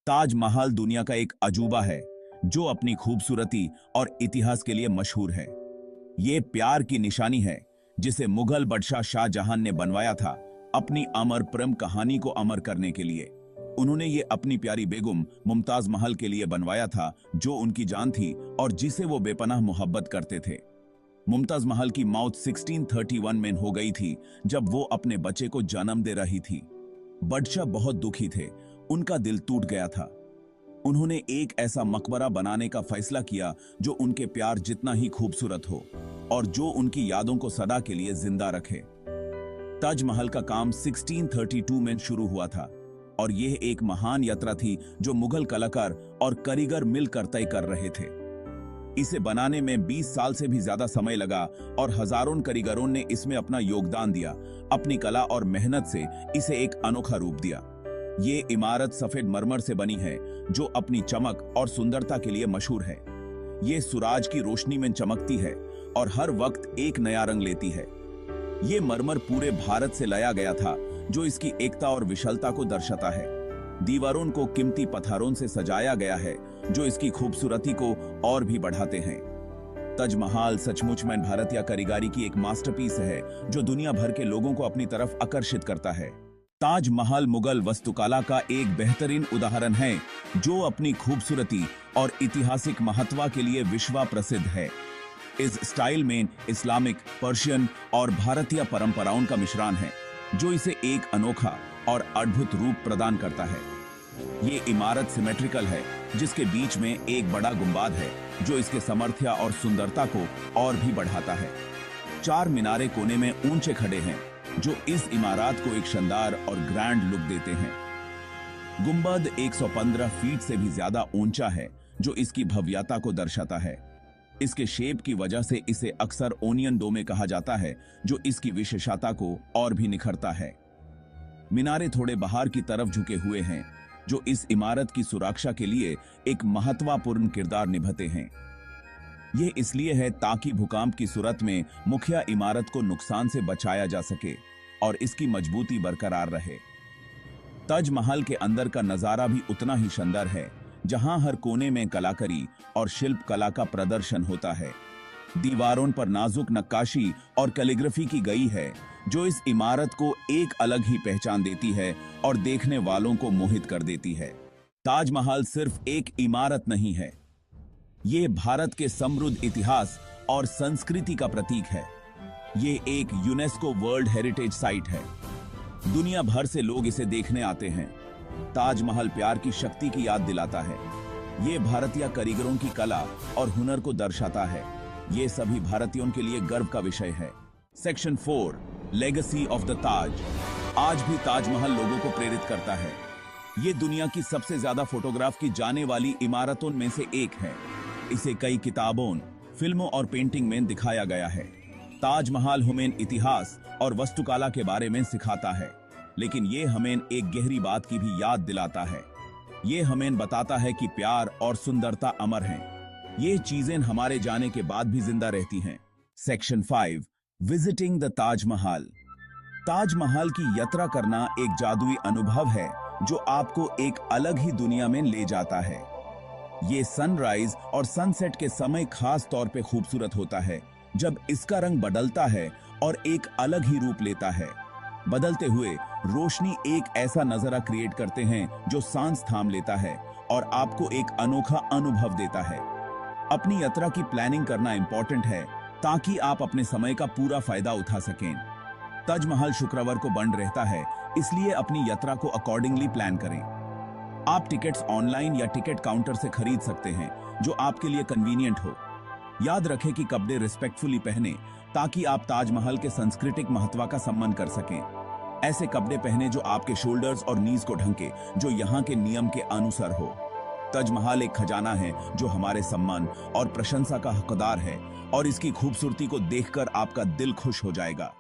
ताजमहल दुनिया का एक अजूबा है जो अपनी खूबसूरती और इतिहास के लिए मशहूर है। ये प्यार की निशानी है जिसे मुगल बादशाह शाहजहां ने बनवाया था अपनी अमर प्रेम कहानी को अमर करने के लिए। उन्होंने ये अपनी प्यारी बेगम मुमताज महल के लिए बनवाया था जो उनकी जान थी और जिसे वो बेपनाह मोहब्बत करते थे। मुमताज महल की मौत 1631 में हो गई थी जब वो अपने बच्चे को जन्म दे रही थी। बादशाह बहुत दुखी थे, उनका दिल टूट गया था। उन्होंने एक ऐसा मकबरा बनाने का फैसला किया जो उनके प्यार जितना ही खूबसूरत हो और जो उनकी यादों को सदा के लिए जिंदा रखे। ताजमहल का काम 1632 में शुरू हुआ था और यह एक महान यात्रा थी जो मुगल कलाकार और कारीगर मिलकर तय कर रहे थे। इसे बनाने में 20 साल से भी ज्यादा समय लगा और हजारों कारीगरों ने इसमें अपना योगदान दिया। अपनी कला और मेहनत से इसे एक अनोखा रूप दिया। ये इमारत सफेद मरमर से बनी है जो अपनी चमक और सुंदरता के लिए मशहूर है। ये सूरज की रोशनी में चमकती है और हर वक्त एक नया रंग लेती है। ये मरमर पूरे भारत से लाया गया था जो इसकी एकता और विशालता को दर्शाता है। दीवारों को कीमती पत्थरों से सजाया गया है जो इसकी खूबसूरती को और भी बढ़ाते हैं। ताजमहल सचमुच में भारतीय कारीगरी की एक मास्टरपीस है जो दुनिया भर के लोगों को अपनी तरफ आकर्षित करता है। ताजमहल मुगल वास्तुकला का एक बेहतरीन उदाहरण है जो अपनी खूबसूरती और ऐतिहासिक महत्व के लिए विश्व प्रसिद्ध है। इस स्टाइल में इस्लामिक, पर्शियन और भारतीय परंपराओं का मिश्रण है जो इसे एक अनोखा और अद्भुत रूप प्रदान करता है। ये इमारत सिमेट्रिकल है जिसके बीच में एक बड़ा गुंबद है जो इसके सामर्थ्य और सुंदरता को और भी बढ़ाता है। 4 मीनारे कोने में ऊंचे खड़े हैं जो इस इमारत को एक शानदार और ग्रैंड लुक देते हैं। गुंबद 115 फीट से भी ज्यादा ऊंचा है जो इसकी भव्यता को दर्शाता है। इसके शेप की वजह से इसे अक्सर ओनियन डोमे कहा जाता है जो इसकी विशेषता को और भी निखरता है। मीनारे थोड़े बाहर की तरफ झुके हुए हैं जो इस इमारत की सुरक्षा के लिए एक महत्वपूर्ण किरदार निभाते हैं। यह इसलिए है ताकि भूकंप की सूरत में मुख्य इमारत को नुकसान से बचाया जा सके और इसकी मजबूती बरकरार रहे। ताजमहल के अंदर का नजारा भी उतना ही शानदार है जहां हर कोने में कलाकारी और शिल्प कला का प्रदर्शन होता है। दीवारों पर नाजुक नक्काशी और कैलीग्राफी की गई है जो इस इमारत को एक अलग ही पहचान देती है और देखने वालों को मोहित कर देती है। ताजमहल सिर्फ एक इमारत नहीं है, ये भारत के समृद्ध इतिहास और संस्कृति का प्रतीक है। ये एक यूनेस्को वर्ल्ड हेरिटेज साइट है। दुनिया भर से लोग इसे देखने आते हैं। ताजमहल प्यार की शक्ति की याद दिलाता है। ये भारतीय कारीगरों की कला और हुनर को दर्शाता है। ये सभी भारतीयों के लिए गर्व का विषय है। सेक्शन 4, लेगेसी ऑफ द ताज। आज भी ताजमहल लोगों को प्रेरित करता है। ये दुनिया की सबसे ज्यादा फोटोग्राफ की जाने वाली इमारतों में से एक है। इसे कई किताबों, फिल्मों और पेंटिंग में दिखाया गया है। ताजमहल हमें इतिहास और वास्तुकला के बारे में सिखाता है, लेकिन ये हमें एक गहरी बात की भी याद दिलाता है। ये हमें बताता है कि प्यार और सुंदरता अमर हैं। ये चीजें हमारे जाने के बाद भी जिंदा रहती हैं। Section 5, visiting the Taj Mahal. Taj Mahal की यात्रा करना एक जादुई अनुभव है जो आपको एक अलग ही दुनिया में ले जाता है। ये सनराइज और सनसेट के समय खास तौर पे खूबसूरत होता है जब इसका रंग बदलता है और एक अलग ही रूप लेता है। बदलते हुए रोशनी एक ऐसा नजारा क्रिएट करते हैं जो सांस थाम लेता है और आपको एक अनोखा अनुभव देता है। अपनी यात्रा की प्लानिंग करना इंपॉर्टेंट है ताकि आप अपने समय का पूरा फायदा उठा सकें। ताजमहल शुक्रवार को बंद रहता है, इसलिए अपनी यात्रा को अकॉर्डिंगली प्लान करें। आप टिकट्स ऑनलाइन या टिकट काउंटर से खरीद सकते हैं जो आपके लिए कन्वीनियंट हो। याद रखें कि कपड़े रिस्पेक्टफुली पहने ताकि आप ताजमहल के सांस्कृतिक महत्व का सम्मान कर सकें। ऐसे कपड़े पहने जो आपके शोल्डर्स और नीज को ढके, जो यहाँ के नियम के अनुसार हो। ताजमहल एक खजाना है जो हमारे सम्मान और प्रशंसा का हकदार है और इसकी खूबसूरती को देखकर आपका दिल खुश हो जाएगा।